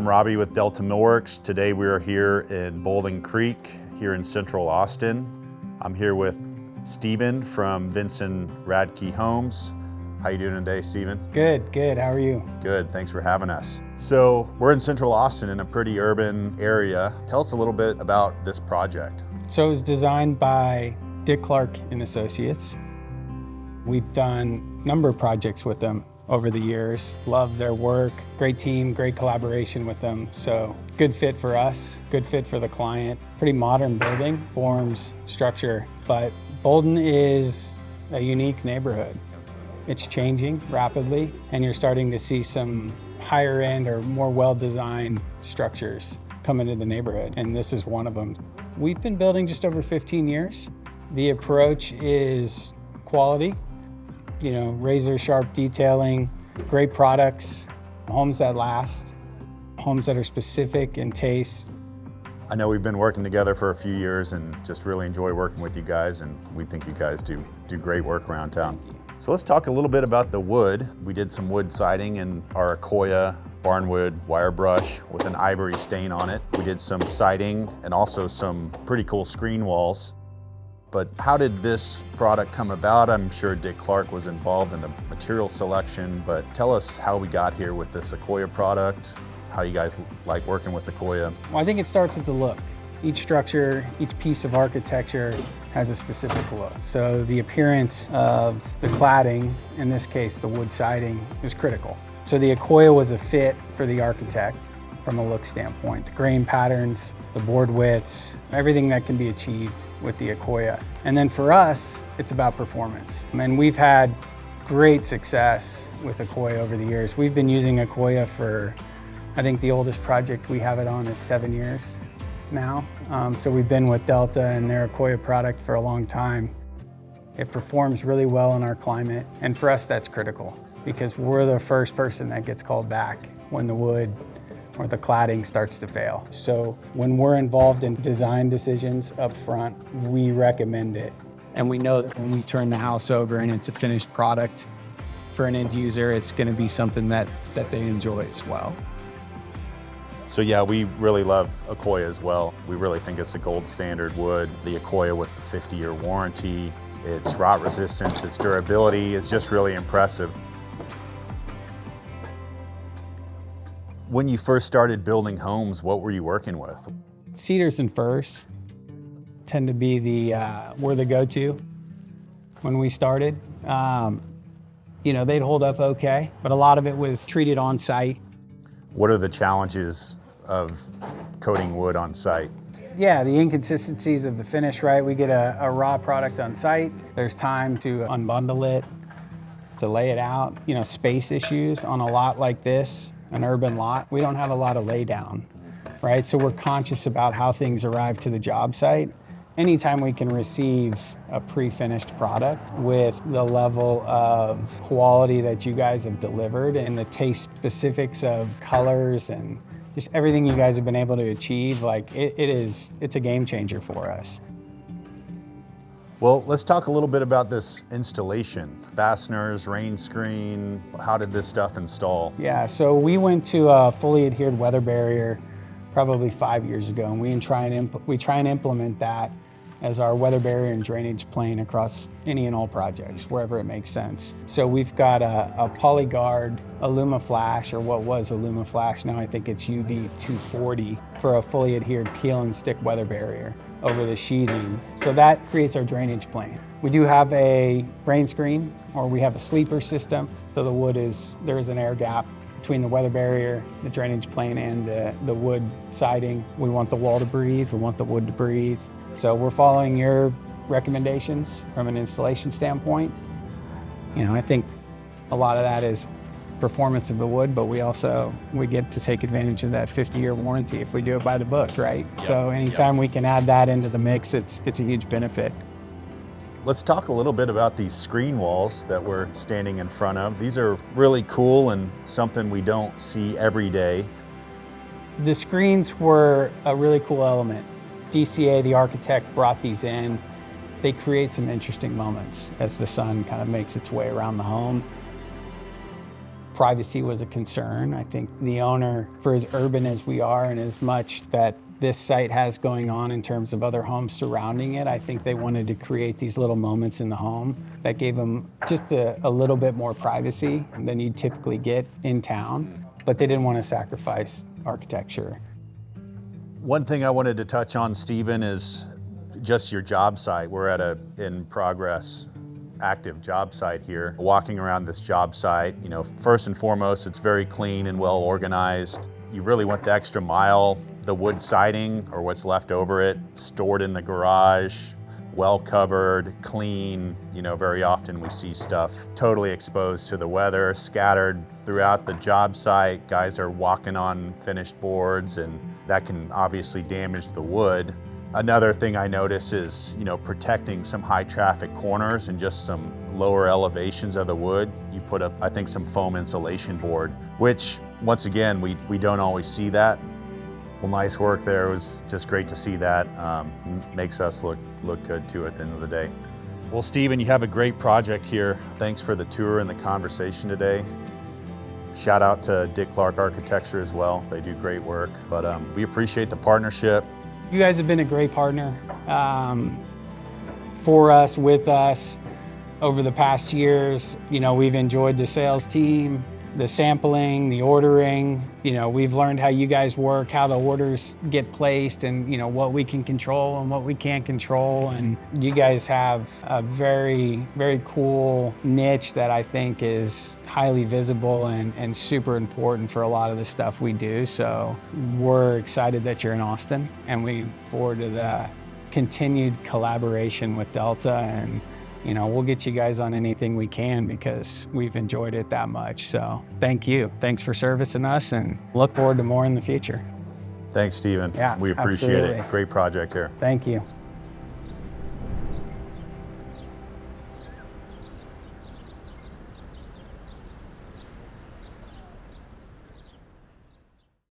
I'm Robbie with Delta Millworks. Today we are here in Bouldin Creek, here in central Austin. I'm here with Steven from Vinson Radke Homes. How you doing today, Steven? Good, good. How are you? Good, thanks for having us. So we're in central Austin in a pretty urban area. Tell us a little bit about this project. So it was designed by Dick Clark and Associates. We've done a number of projects with them over the years. Love their work, great team, great collaboration with them. So good fit for us, good fit for the client. Pretty modern building, forms, structure, but Bouldin is a unique neighborhood. It's changing rapidly, and you're starting to see some higher end or more well-designed structures come into the neighborhood, and this is one of them. We've been building just over 15 years. The approach is quality, razor sharp detailing, great products, homes that last, homes that are specific in taste. I know we've been working together for a few years and just really enjoy working with you guys, and we think you guys do great work around town. So let's talk a little bit about the wood. We did some wood siding in our Accoya barnwood wire brush with an ivory stain on it. We did some siding and also some pretty cool screen walls. But how did this product come about? I'm sure Dick Clark was involved in the material selection, but tell us how we got here with this Accoya product, how you guys like working with Accoya. Well, I think it starts with the look. Each structure, each piece of architecture has a specific look. So the appearance of the cladding, in this case the wood siding, is critical. So the Accoya was a fit for the architect from a look standpoint. The grain patterns, the board widths, everything that can be achieved with the Accoya. And then for us, it's about performance. And we've had great success with Accoya over the years. We've been using Accoya for, I think the oldest project we have it on is 7 years now. So we've been with Delta and their Accoya product for a long time. It performs really well in our climate, and for us that's critical because we're the first person that gets called back when the wood or the cladding starts to fail. So when we're involved in design decisions up front, we recommend it. And we know that when we turn the house over and it's a finished product for an end user, it's gonna be something that they enjoy as well. So yeah, we really love Accoya as well. We really think it's a gold standard wood. The Accoya with the 50-year warranty, its rot resistance, its durability, it's just really impressive. When you first started building homes, what were you working with? Cedars and firs tend to be were the go-to when we started. They'd hold up okay, but a lot of it was treated on site. What are the challenges of coating wood on site? Yeah, the inconsistencies of the finish, right? We get a raw product on site. There's time to unbundle it, to lay it out. Space issues on a lot like this, an urban lot. We don't have a lot of laydown, right? So we're conscious about how things arrive to the job site. Anytime we can receive a pre-finished product with the level of quality that you guys have delivered and the taste specifics of colors and just everything you guys have been able to achieve, it's a game changer for us. Well, let's talk a little bit about this installation. Fasteners, rain screen, how did this stuff install? Yeah, so we went to a fully adhered weather barrier probably 5 years ago, and we try and implement that as our weather barrier and drainage plane across any and all projects, wherever it makes sense. So we've got a PolyGuard Alumaflash, or what was Alumaflash, now I think it's UV 240, for a fully adhered peel and stick weather barrier over the sheathing. So that creates our drainage plane. We do have a rain screen, or we have a sleeper system, so there is an air gap between the weather barrier, the drainage plane, and the wood siding. We want the wall to breathe, we want the wood to breathe. So we're following your recommendations from an installation standpoint. I think a lot of that is performance of the wood, but we get to take advantage of that 50-year warranty if we do it by the book, right? Yep. So anytime we can add that into the mix, it's a huge benefit. Let's talk a little bit about these screen walls that we're standing in front of. These are really cool and something we don't see every day. The screens were a really cool element. DCA, the architect, brought these in. They create some interesting moments as the sun kind of makes its way around the home. privacy was a concern. I think the owner, for as urban as we are and as much that this site has going on in terms of other homes surrounding it, I think they wanted to create these little moments in the home that gave them just a little bit more privacy than you'd typically get in town, but they didn't want to sacrifice architecture. One thing I wanted to touch on, Stephen, is just your job site. We're at a in progress active job site here. Walking around this job site, you know, first and foremost, it's very clean and well organized. You really went the extra mile. The wood siding, or what's left over it, stored in the garage, well covered, clean. You know, very often we see stuff totally exposed to the weather, scattered throughout the job site. Guys are walking on finished boards, and that can obviously damage the wood. Another thing I notice is, you know, protecting some high traffic corners and just some lower elevations of the wood. You put up, I think, some foam insulation board, which once again, we don't always see that. Well, nice work there. It was just great to see that. Makes us look good too at the end of the day. Well, Stephen, you have a great project here. Thanks for the tour and the conversation today. Shout out to Dick Clark Architecture as well. They do great work, but we appreciate the partnership. You guys have been a great partner for us, with us over the past years. You know, we've enjoyed the sales team, the sampling, the ordering. You know, we've learned how you guys work, how the orders get placed, and, you know, what we can control and what we can't control. And you guys have a very, very cool niche that I think is highly visible and super important for a lot of the stuff we do. So we're excited that you're in Austin, and we look forward to the continued collaboration with Delta. And you know, we'll get you guys on anything we can because we've enjoyed it that much. So thank you. Thanks for servicing us, and look forward to more in the future. Thanks, Stephen. Yeah, we appreciate absolutely. it. Great project here. Thank you.